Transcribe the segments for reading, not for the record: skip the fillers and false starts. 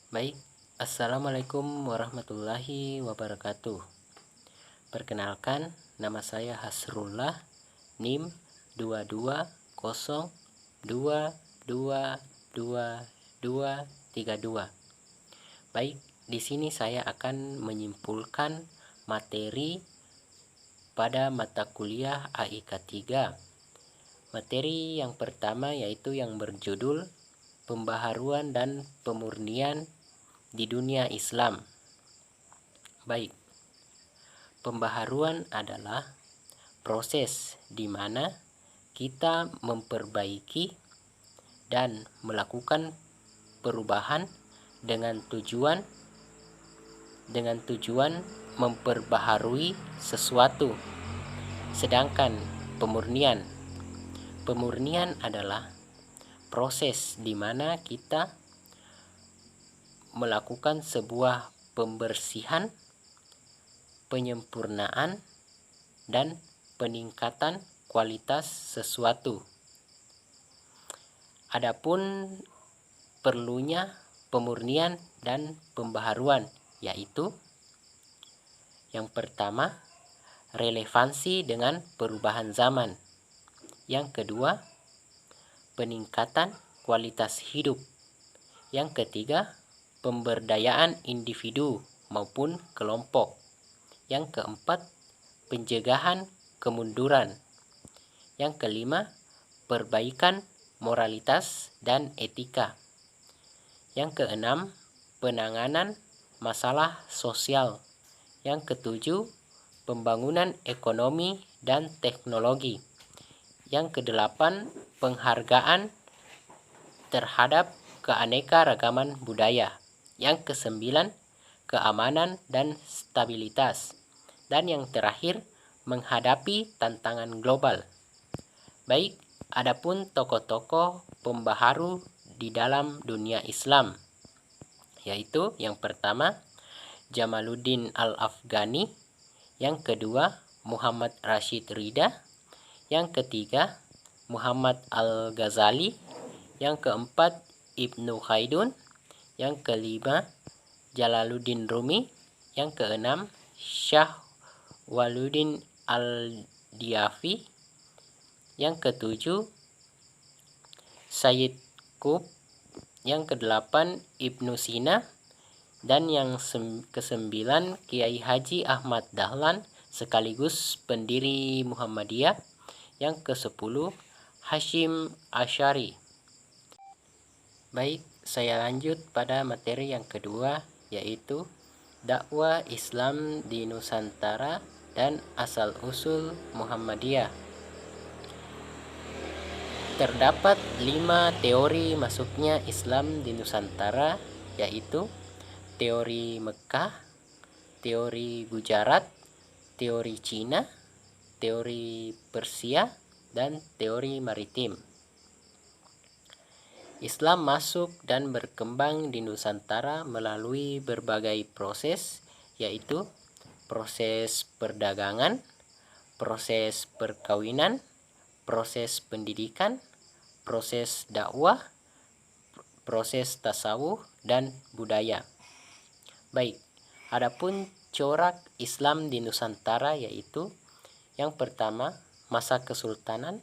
Baik, Assalamualaikum warahmatullahi wabarakatuh. Perkenalkan, nama saya Hasrullah, NIM 220222232. Baik, di sini saya akan menyimpulkan materi pada mata kuliah AIK 3. Materi yang pertama yaitu yang berjudul Pembaharuan dan Pemurnian di Dunia Islam. Baik, pembaharuan adalah proses di mana kita memperbaiki dan melakukan perubahan dengan tujuan memperbaharui sesuatu. Sedangkan pemurnian adalah proses di mana kita melakukan sebuah pembersihan, penyempurnaan, dan peningkatan kualitas sesuatu. Adapun perlunya pemurnian dan pembaharuan yaitu yang pertama, relevansi dengan perubahan zaman. Yang kedua, peningkatan kualitas hidup. Yang ketiga, pemberdayaan individu maupun kelompok. Yang keempat, pencegahan kemunduran. Yang kelima, perbaikan moralitas dan etika. Yang keenam, penanganan masalah sosial. Yang ketujuh, pembangunan ekonomi dan teknologi. Yang kedelapan, penghargaan terhadap keanekaragaman budaya. Yang kesembilan, keamanan dan stabilitas. Dan yang terakhir, menghadapi tantangan global. Baik, adapun tokoh-tokoh pembaharu di dalam dunia Islam, yaitu yang pertama Jamaluddin Al-Afghani, yang kedua Muhammad Rashid Ridha, yang ketiga Muhammad Al-Ghazali, yang keempat Ibnu Khaldun, yang kelima Jalaluddin Rumi, yang keenam Syah Waluddin Al-Diafi, yang ketujuh Sayyid Qutb, yang kedelapan Ibnu Sina, dan yang kesembilan Kiai Haji Ahmad Dahlan sekaligus pendiri Muhammadiyah. Yang ke-10 Hashim Asy'ari. Baik, saya lanjut pada materi yang kedua yaitu dakwah Islam di Nusantara dan asal-usul Muhammadiyah. Terdapat 5 teori masuknya Islam di Nusantara, yaitu teori Mekah, teori Gujarat, teori Cina, teori Persia, dan teori maritim. Islam masuk dan berkembang di Nusantara melalui berbagai proses, yaitu proses perdagangan, proses perkawinan, proses pendidikan, proses dakwah, proses tasawuf, dan budaya. Baik, adapun corak Islam di Nusantara yaitu yang pertama, masa kesultanan,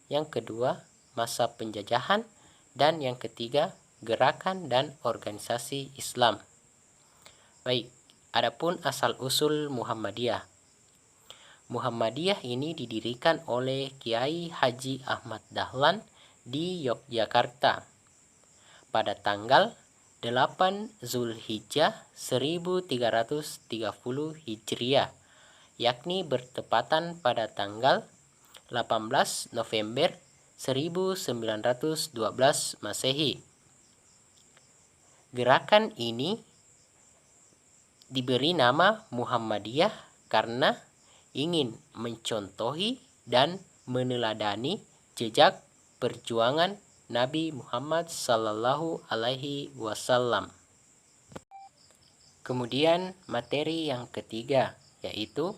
yang kedua, masa penjajahan, dan yang ketiga, gerakan dan organisasi Islam. Baik, adapun asal-usul Muhammadiyah. Muhammadiyah ini didirikan oleh Kiai Haji Ahmad Dahlan di Yogyakarta pada tanggal 8 Zulhijjah 1330 Hijriah, yakni bertepatan pada tanggal 18 November 1912 Masehi. Gerakan ini diberi nama Muhammadiyah karena ingin mencontohi dan meneladani jejak perjuangan Nabi Muhammad Sallallahu Alaihi Wasallam. Kemudian materi yang ketiga yaitu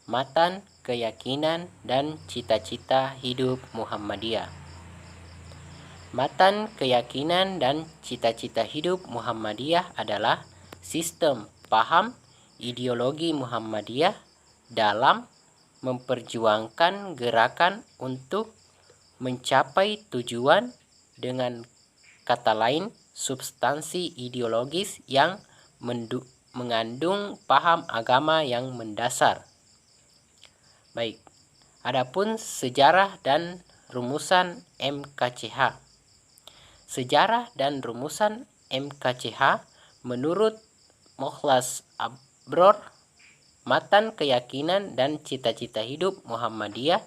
matan, keyakinan, dan cita-cita hidup Muhammadiyah. Matan keyakinan dan cita-cita hidup Muhammadiyah adalah sistem paham ideologi Muhammadiyah dalam memperjuangkan gerakan untuk mencapai tujuan, dengan kata lain substansi ideologis yang mengandung paham agama yang mendasar. Baik, adapun sejarah dan rumusan MKCH. Sejarah dan rumusan MKCH menurut Mokhlas Abror, matan keyakinan dan cita-cita hidup Muhammadiyah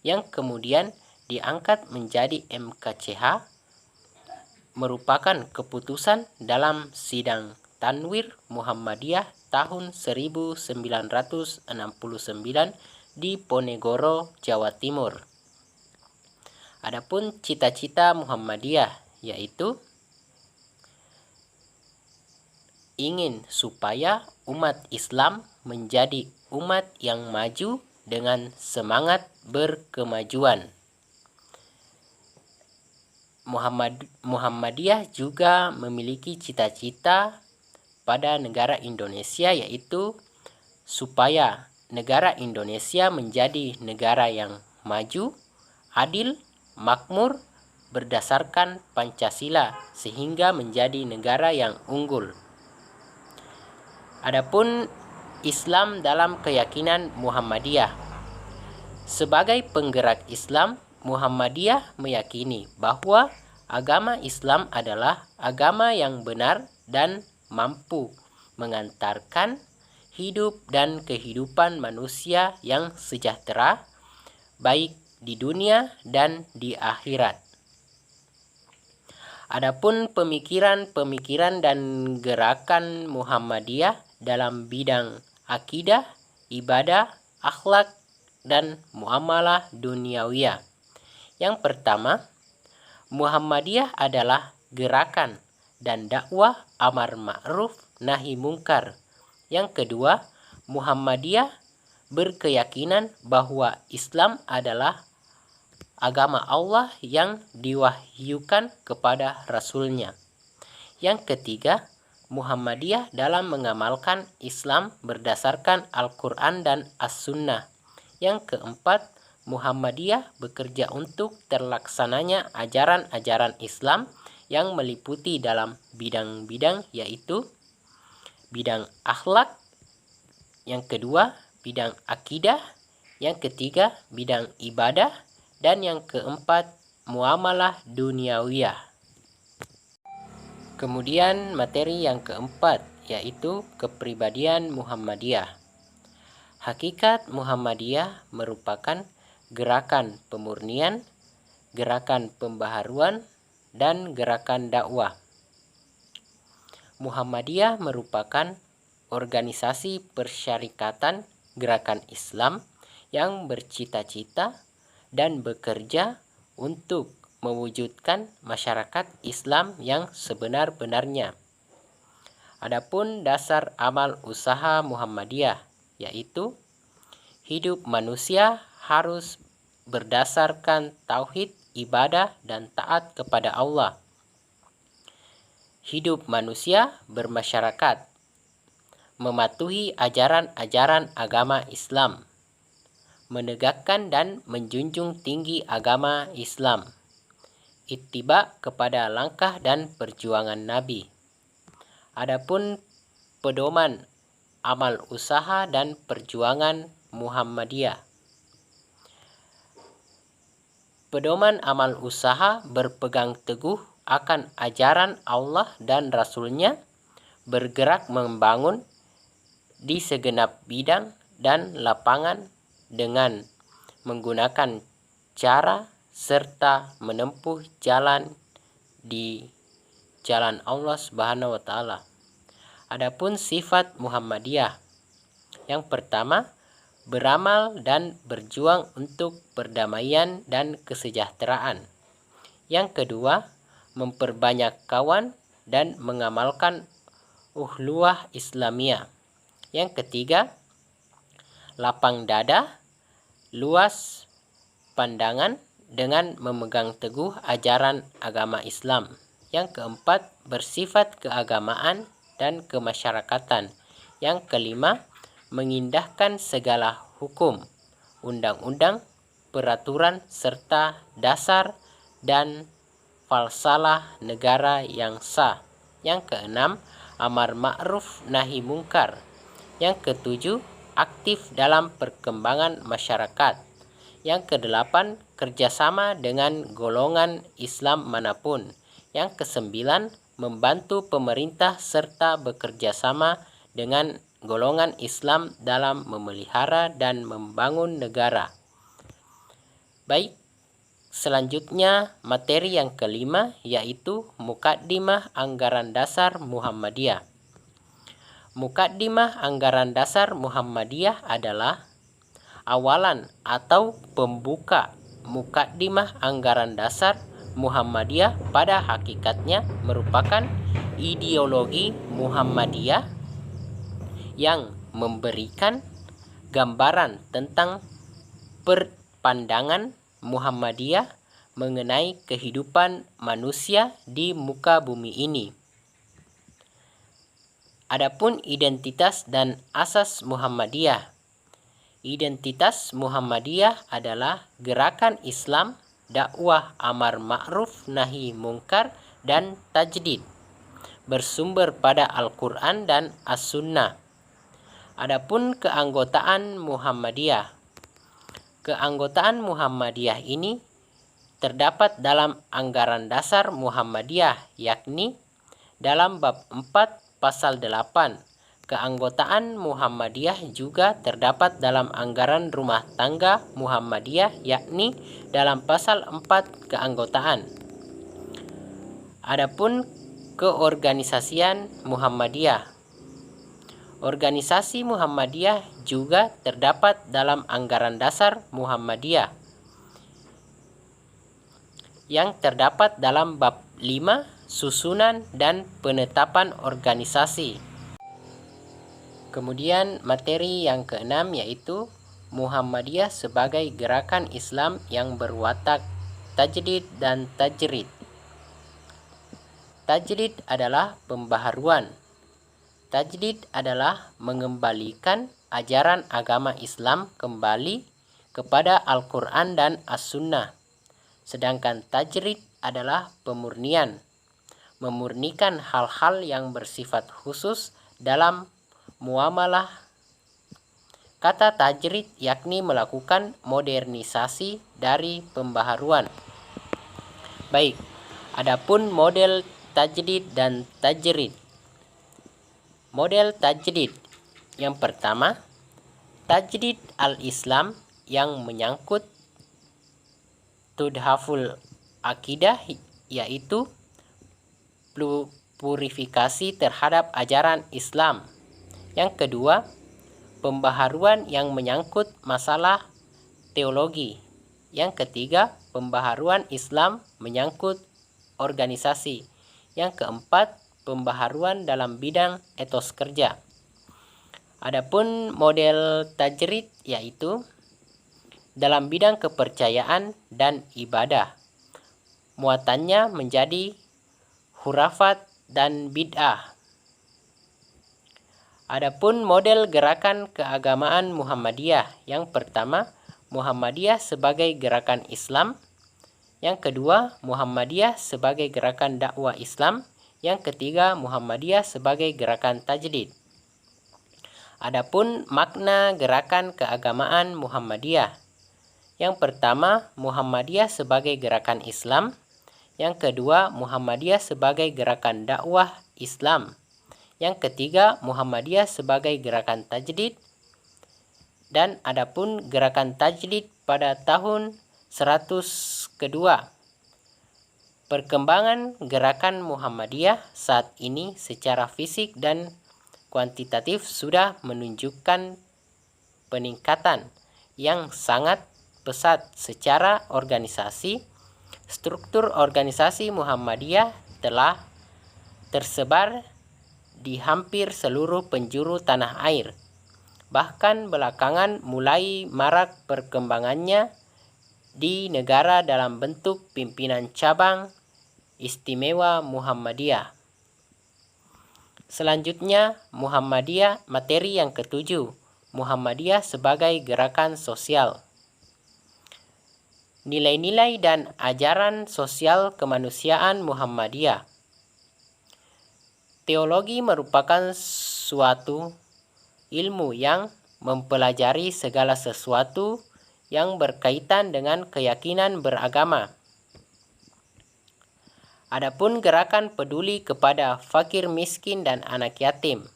yang kemudian diangkat menjadi MKCH merupakan keputusan dalam sidang Tanwir Muhammadiyah tahun 1969 di Ponegoro, Jawa Timur. Adapun cita-cita Muhammadiyah yaitu ingin supaya umat Islam menjadi umat yang maju dengan semangat berkemajuan. Muhammadiyah juga memiliki cita-cita pada negara Indonesia, yaitu supaya negara Indonesia menjadi negara yang maju, adil, makmur, berdasarkan Pancasila sehingga menjadi negara yang unggul. Adapun Islam dalam keyakinan Muhammadiyah. Sebagai penggerak Islam, Muhammadiyah meyakini bahwa agama Islam adalah agama yang benar dan mampu mengantarkan hidup dan kehidupan manusia yang sejahtera, baik di dunia dan di akhirat. Adapun pemikiran dan gerakan Muhammadiyah dalam bidang akidah, ibadah, akhlak, dan muamalah duniawiyah. Yang pertama, Muhammadiyah adalah gerakan dan dakwah amar ma'ruf nahi mungkar. Yang kedua, Muhammadiyah berkeyakinan bahwa Islam adalah agama Allah yang diwahyukan kepada Rasul-Nya. Yang ketiga, Muhammadiyah dalam mengamalkan Islam berdasarkan Al-Quran dan As-Sunnah. Yang keempat, Muhammadiyah bekerja untuk terlaksananya ajaran-ajaran Islam yang meliputi dalam bidang-bidang, yaitu bidang akhlak, yang kedua bidang akidah, yang ketiga bidang ibadah, dan yang keempat muamalah duniawiyah. Kemudian materi yang keempat yaitu kepribadian Muhammadiyah. Hakikat Muhammadiyah merupakan gerakan pemurnian, gerakan pembaharuan, dan gerakan dakwah. Muhammadiyah merupakan organisasi persyarikatan gerakan Islam yang bercita-cita dan bekerja untuk mewujudkan masyarakat Islam yang sebenar-benarnya. Adapun dasar amal usaha Muhammadiyah yaitu hidup manusia harus berdasarkan tauhid, ibadah, dan taat kepada Allah. Hidup manusia bermasyarakat, mematuhi ajaran-ajaran agama Islam, menegakkan dan menjunjung tinggi agama Islam, ittiba kepada langkah dan perjuangan Nabi. Adapun pedoman amal usaha dan perjuangan Muhammadiyah. Pedoman amal usaha berpegang teguh akan ajaran Allah dan Rasul-Nya, bergerak membangun di segenap bidang dan lapangan dengan menggunakan cara serta menempuh jalan di jalan Allah Subhanahu wa taala. Adapun sifat Muhammadiyah. Yang pertama, beramal dan berjuang untuk perdamaian dan kesejahteraan. Yang kedua, memperbanyak kawan dan mengamalkan ukhuwah Islamiyah. Yang ketiga, lapang dada, luas pandangan, dengan memegang teguh ajaran agama Islam. Yang keempat, bersifat keagamaan dan kemasyarakatan. Yang kelima, mengindahkan segala hukum, undang-undang, peraturan, serta dasar dan falsalah negara yang sah. Yang keenam, amar ma'ruf nahi mungkar. Yang ketujuh, aktif dalam perkembangan masyarakat. Yang kedelapan, kerjasama dengan golongan Islam manapun. Yang kesembilan, membantu pemerintah serta bekerja sama dengan golongan Islam dalam memelihara dan membangun negara. Baik, selanjutnya materi yang kelima yaitu Mukaddimah Anggaran Dasar Muhammadiyah. Mukaddimah Anggaran Dasar Muhammadiyah adalah awalan atau pembuka. Mukaddimah Anggaran Dasar Muhammadiyah pada hakikatnya merupakan ideologi Muhammadiyah yang memberikan gambaran tentang pandangan Muhammadiyah mengenai kehidupan manusia di muka bumi ini. Adapun identitas dan asas Muhammadiyah. Identitas Muhammadiyah adalah gerakan Islam, dakwah amar ma'ruf nahi mungkar dan tajdid, bersumber pada Al-Quran dan As-Sunnah. Adapun keanggotaan Muhammadiyah. Keanggotaan Muhammadiyah ini terdapat dalam Anggaran Dasar Muhammadiyah, yakni dalam bab 4 pasal 8. Keanggotaan Muhammadiyah juga terdapat dalam Anggaran Rumah Tangga Muhammadiyah, yakni dalam pasal 4 keanggotaan. Adapun keorganisasian Muhammadiyah. Organisasi Muhammadiyah juga terdapat dalam Anggaran Dasar Muhammadiyah yang terdapat dalam bab 5 susunan dan penetapan organisasi. Kemudian materi yang keenam yaitu Muhammadiyah sebagai gerakan Islam yang berwatak tajdid dan tajrid. Tajdid adalah pembaharuan. Tajdid adalah mengembalikan ajaran agama Islam kembali kepada Al-Quran dan As-Sunnah. Sedangkan tajrid adalah pemurnian, memurnikan hal-hal yang bersifat khusus dalam muamalah. Kata tajrid yakni melakukan modernisasi dari pembaharuan. Baik, adapun model tajdid dan tajrid. Model tajdid yang pertama, tajdid al-Islam yang menyangkut tudhaful akidah, yaitu purifikasi terhadap ajaran Islam. Yang kedua, pembaharuan yang menyangkut masalah teologi. Yang ketiga, pembaharuan Islam menyangkut organisasi. Yang keempat, pembaharuan dalam bidang etos kerja. Adapun model tajrid yaitu dalam bidang kepercayaan dan ibadah. Muatannya menjadi khurafat dan bid'ah. Adapun model gerakan keagamaan Muhammadiyah. Yang pertama, Muhammadiyah sebagai gerakan Islam. Yang kedua, Muhammadiyah sebagai gerakan dakwah Islam. Yang ketiga, Muhammadiyah sebagai gerakan tajdid. Adapun makna gerakan keagamaan Muhammadiyah. Yang pertama, Muhammadiyah sebagai gerakan Islam. Yang kedua, Muhammadiyah sebagai gerakan dakwah Islam. Yang ketiga, Muhammadiyah sebagai gerakan tajdid. Dan adapun gerakan tajdid pada tahun 100 kedua. Perkembangan gerakan Muhammadiyah saat ini secara fisik dan kuantitatif sudah menunjukkan peningkatan yang sangat pesat secara organisasi. Struktur organisasi Muhammadiyah telah tersebar di hampir seluruh penjuru tanah air. Bahkan belakangan mulai marak perkembangannya di negara dalam bentuk pimpinan cabang istimewa Muhammadiyah. Selanjutnya, Muhammadiyah, materi yang ketujuh, Muhammadiyah sebagai gerakan sosial. Nilai-nilai dan ajaran sosial kemanusiaan Muhammadiyah. Teologi merupakan suatu ilmu yang mempelajari segala sesuatu yang berkaitan dengan keyakinan beragama. Adapun gerakan peduli kepada fakir miskin dan anak yatim.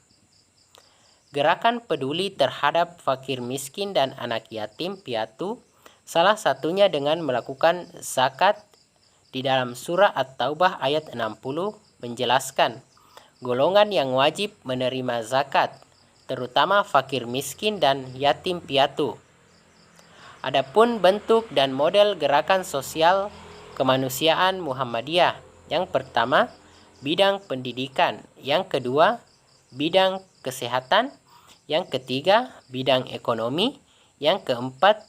Gerakan peduli terhadap fakir miskin dan anak yatim piatu salah satunya dengan melakukan zakat. Di dalam surah At-Taubah ayat 60 menjelaskan golongan yang wajib menerima zakat, terutama fakir miskin dan yatim piatu. Adapun bentuk dan model gerakan sosial kemanusiaan Muhammadiyah. Yang pertama, bidang pendidikan. Yang kedua, bidang kesehatan. Yang ketiga, bidang ekonomi. Yang keempat,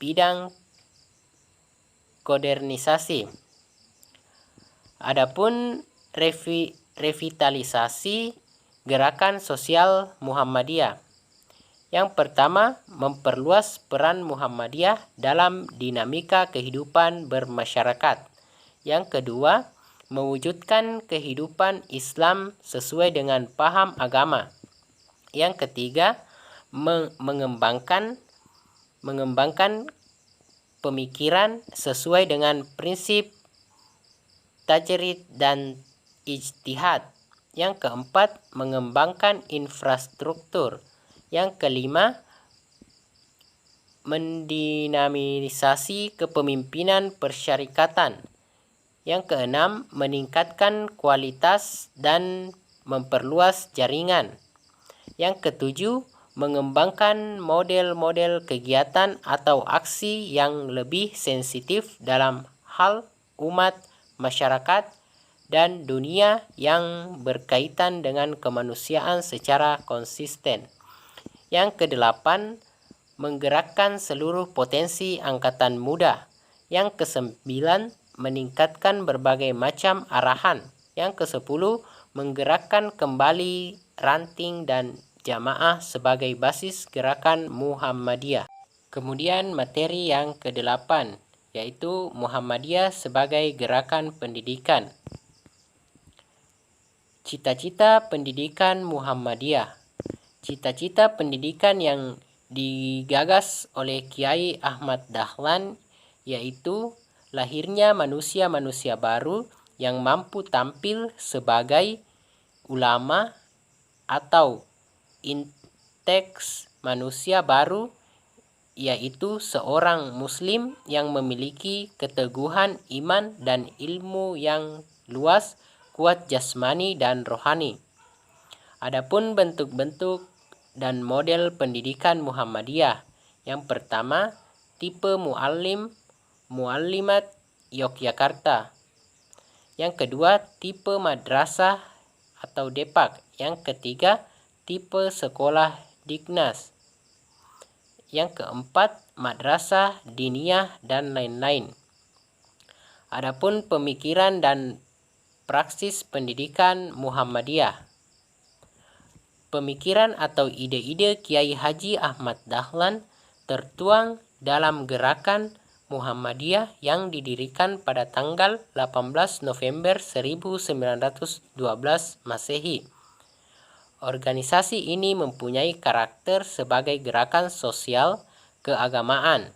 bidang modernisasi. Adapun revitalisasi gerakan sosial Muhammadiyah. Yang pertama, memperluas peran Muhammadiyah dalam dinamika kehidupan bermasyarakat. Yang kedua, mewujudkan kehidupan Islam sesuai dengan paham agama. Yang ketiga, mengembangkan pemikiran sesuai dengan prinsip tajrid dan ijtihad. Yang keempat, mengembangkan infrastruktur. Yang kelima, mendinamisasi kepemimpinan persyarikatan. Yang keenam, meningkatkan kualitas dan memperluas jaringan. Yang ketujuh, mengembangkan model-model kegiatan atau aksi yang lebih sensitif dalam hal umat, masyarakat, dan dunia yang berkaitan dengan kemanusiaan secara konsisten. Yang kedelapan, menggerakkan seluruh potensi angkatan muda. Yang kesembilan, meningkatkan berbagai macam arahan. Yang kesepuluh, menggerakkan kembali ranting dan jamaah sebagai basis gerakan Muhammadiyah. Kemudian materi yang kedelapan, yaitu Muhammadiyah sebagai gerakan pendidikan. Cita-cita pendidikan Muhammadiyah. Cita-cita pendidikan yang digagas oleh Kiai Ahmad Dahlan yaitu lahirnya manusia-manusia baru yang mampu tampil sebagai ulama atau inteks manusia baru, yaitu seorang muslim yang memiliki keteguhan iman dan ilmu yang luas, kuat jasmani dan rohani. Adapun bentuk-bentuk dan model pendidikan Muhammadiyah. Yang pertama, tipe muallim, muallimat Yogyakarta. Yang kedua, tipe madrasah atau depak. Yang ketiga, tipe sekolah Dignas. Yang keempat, madrasah diniyah dan lain-lain. Adapun pemikiran dan praksis pendidikan Muhammadiyah. Pemikiran atau ide-ide Kiai Haji Ahmad Dahlan tertuang dalam gerakan Muhammadiyah yang didirikan pada tanggal 18 November 1912 Masehi. Organisasi ini mempunyai karakter sebagai gerakan sosial keagamaan.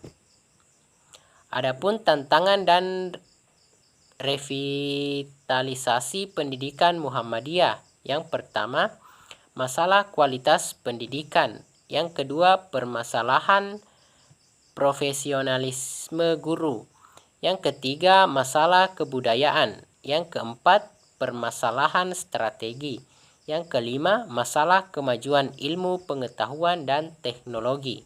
Adapun tantangan dan revitalisasi pendidikan Muhammadiyah. Yang pertama, masalah kualitas pendidikan. Yang kedua, permasalahan profesionalisme guru. Yang ketiga, masalah kebudayaan. Yang keempat, permasalahan strategi. Yang kelima, masalah kemajuan ilmu pengetahuan dan teknologi.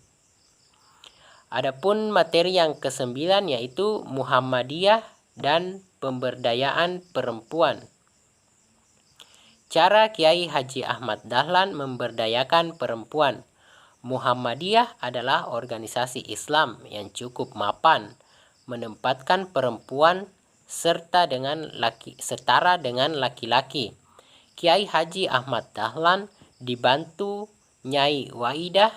Adapun materi yang kesembilan yaitu Muhammadiyah dan pemberdayaan perempuan. Cara Kiai Haji Ahmad Dahlan memberdayakan perempuan. Muhammadiyah adalah organisasi Islam yang cukup mapan, menempatkan perempuan setara dengan laki-laki. Kiai Haji Ahmad Dahlan dibantu Nyai Waidah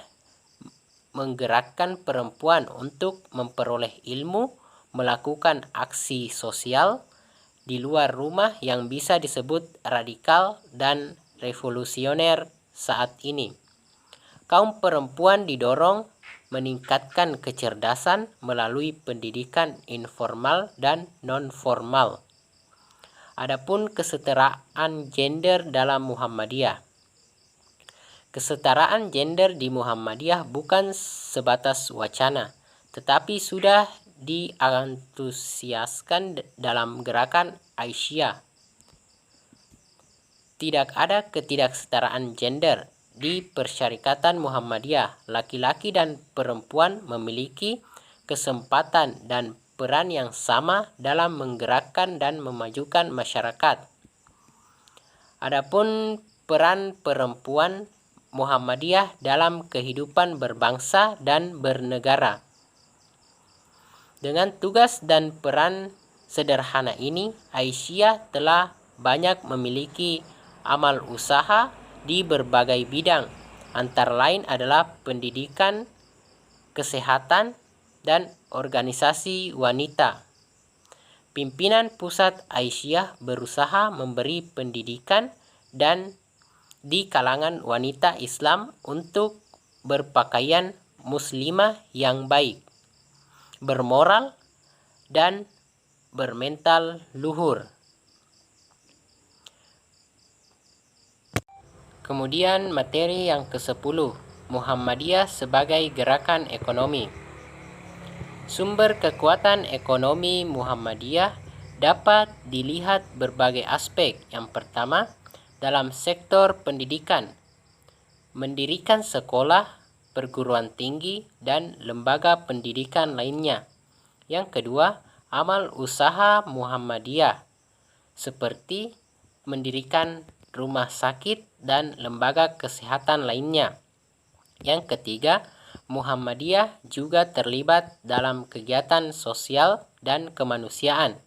menggerakkan perempuan untuk memperoleh ilmu, melakukan aksi sosial di luar rumah yang bisa disebut radikal dan revolusioner saat ini. Kaum perempuan didorong meningkatkan kecerdasan melalui pendidikan informal dan non-formal. Adapun kesetaraan gender dalam Muhammadiyah. Kesetaraan gender di Muhammadiyah bukan sebatas wacana, tetapi sudah diantusiaskan dalam gerakan Aisyah. Tidak ada ketidaksetaraan gender. Di Persyarikatan Muhammadiyah, laki-laki dan perempuan memiliki kesempatan dan peran yang sama dalam menggerakkan dan memajukan masyarakat. Adapun peran perempuan Muhammadiyah dalam kehidupan berbangsa dan bernegara. Dengan tugas dan peran sederhana ini, Aisyah telah banyak memiliki amal usaha di berbagai bidang, antara lain adalah pendidikan, kesehatan, dan organisasi wanita. Pimpinan pusat Aisyah berusaha memberi pendidikan dan di kalangan wanita Islam untuk berpakaian muslimah yang baik, bermoral, dan bermental luhur. Kemudian materi yang ke-10, Muhammadiyah sebagai gerakan ekonomi. Sumber kekuatan ekonomi Muhammadiyah dapat dilihat berbagai aspek. Yang pertama, dalam sektor pendidikan, mendirikan sekolah, perguruan tinggi, dan lembaga pendidikan lainnya. Yang kedua, amal usaha Muhammadiyah, seperti mendirikan rumah sakit dan lembaga kesehatan lainnya. Yang ketiga, Muhammadiyah juga terlibat dalam kegiatan sosial dan kemanusiaan,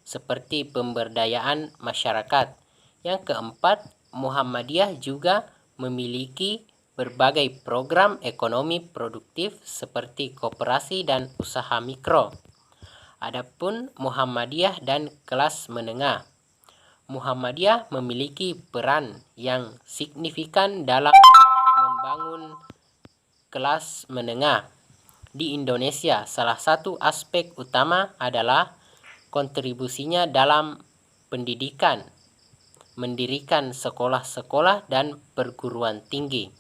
seperti pemberdayaan masyarakat. Yang keempat, Muhammadiyah juga memiliki berbagai program ekonomi produktif seperti koperasi dan usaha mikro. Adapun Muhammadiyah dan kelas menengah. Muhammadiyah memiliki peran yang signifikan dalam membangun kelas menengah di Indonesia. Salah satu aspek utama adalah kontribusinya dalam pendidikan, mendirikan sekolah-sekolah dan perguruan tinggi.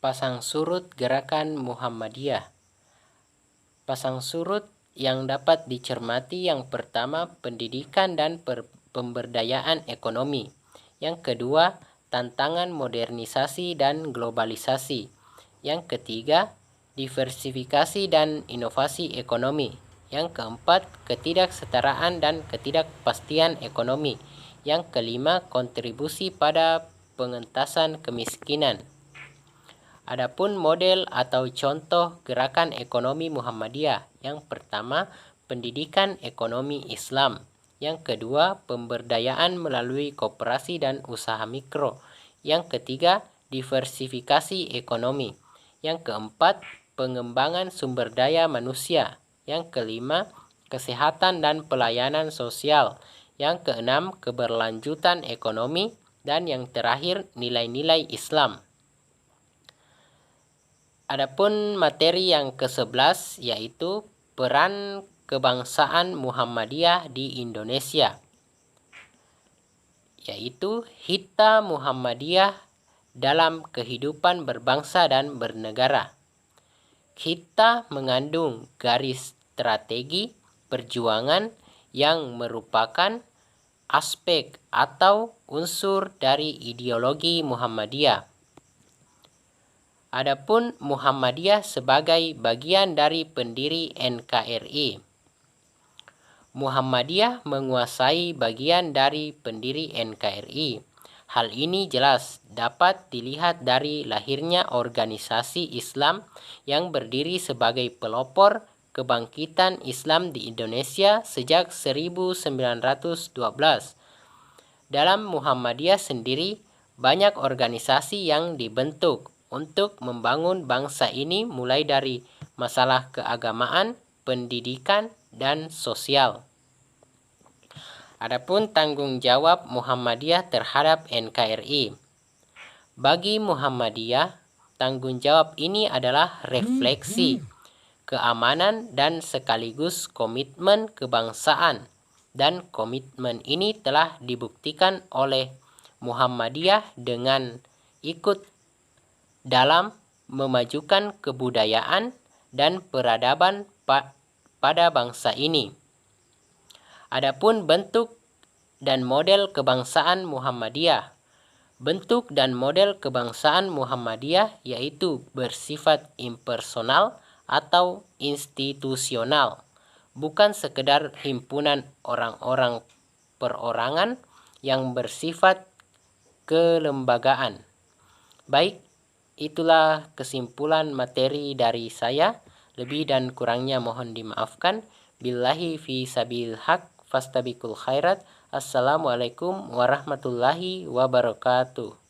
Pasang surut gerakan Muhammadiyah. Pasang surut yang dapat dicermati, yang pertama, pendidikan dan pemberdayaan ekonomi. Yang kedua, tantangan modernisasi dan globalisasi. Yang ketiga, diversifikasi dan inovasi ekonomi. Yang keempat, ketidaksetaraan dan ketidakpastian ekonomi. Yang kelima, kontribusi pada pengentasan kemiskinan. Adapun model atau contoh gerakan ekonomi Muhammadiyah. Yang pertama, pendidikan ekonomi Islam. Yang kedua, pemberdayaan melalui koperasi dan usaha mikro. Yang ketiga, diversifikasi ekonomi. Yang keempat, pengembangan sumber daya manusia. Yang kelima, kesehatan dan pelayanan sosial. Yang keenam, keberlanjutan ekonomi. Dan yang terakhir, nilai-nilai Islam. Adapun materi yang ke-11 yaitu peran kebangsaan Muhammadiyah di Indonesia, yaitu hita Muhammadiyah dalam kehidupan berbangsa dan bernegara. Hita mengandung garis strategi perjuangan yang merupakan aspek atau unsur dari ideologi Muhammadiyah. Adapun Muhammadiyah sebagai bagian dari pendiri NKRI. Muhammadiyah menguasai bagian dari pendiri NKRI. Hal ini jelas dapat dilihat dari lahirnya organisasi Islam yang berdiri sebagai pelopor kebangkitan Islam di Indonesia sejak 1912. Dalam Muhammadiyah sendiri, banyak organisasi yang dibentuk untuk membangun bangsa ini mulai dari masalah keagamaan, pendidikan, dan sosial. Adapun tanggung jawab Muhammadiyah terhadap NKRI. Bagi Muhammadiyah, tanggung jawab ini adalah refleksi keamanan dan sekaligus komitmen kebangsaan. Dan komitmen ini telah dibuktikan oleh Muhammadiyah dengan ikut dalam memajukan kebudayaan dan peradaban pada bangsa ini. Adapun bentuk dan model kebangsaan Muhammadiyah. Bentuk dan model kebangsaan Muhammadiyah yaitu bersifat impersonal atau institusional, bukan sekedar himpunan orang-orang perorangan yang bersifat kelembagaan. Baik, itulah kesimpulan materi dari saya. Lebih dan kurangnya mohon dimaafkan. Billahi fi sabil haq fastabiqul khairat. Assalamualaikum warahmatullahi wabarakatuh.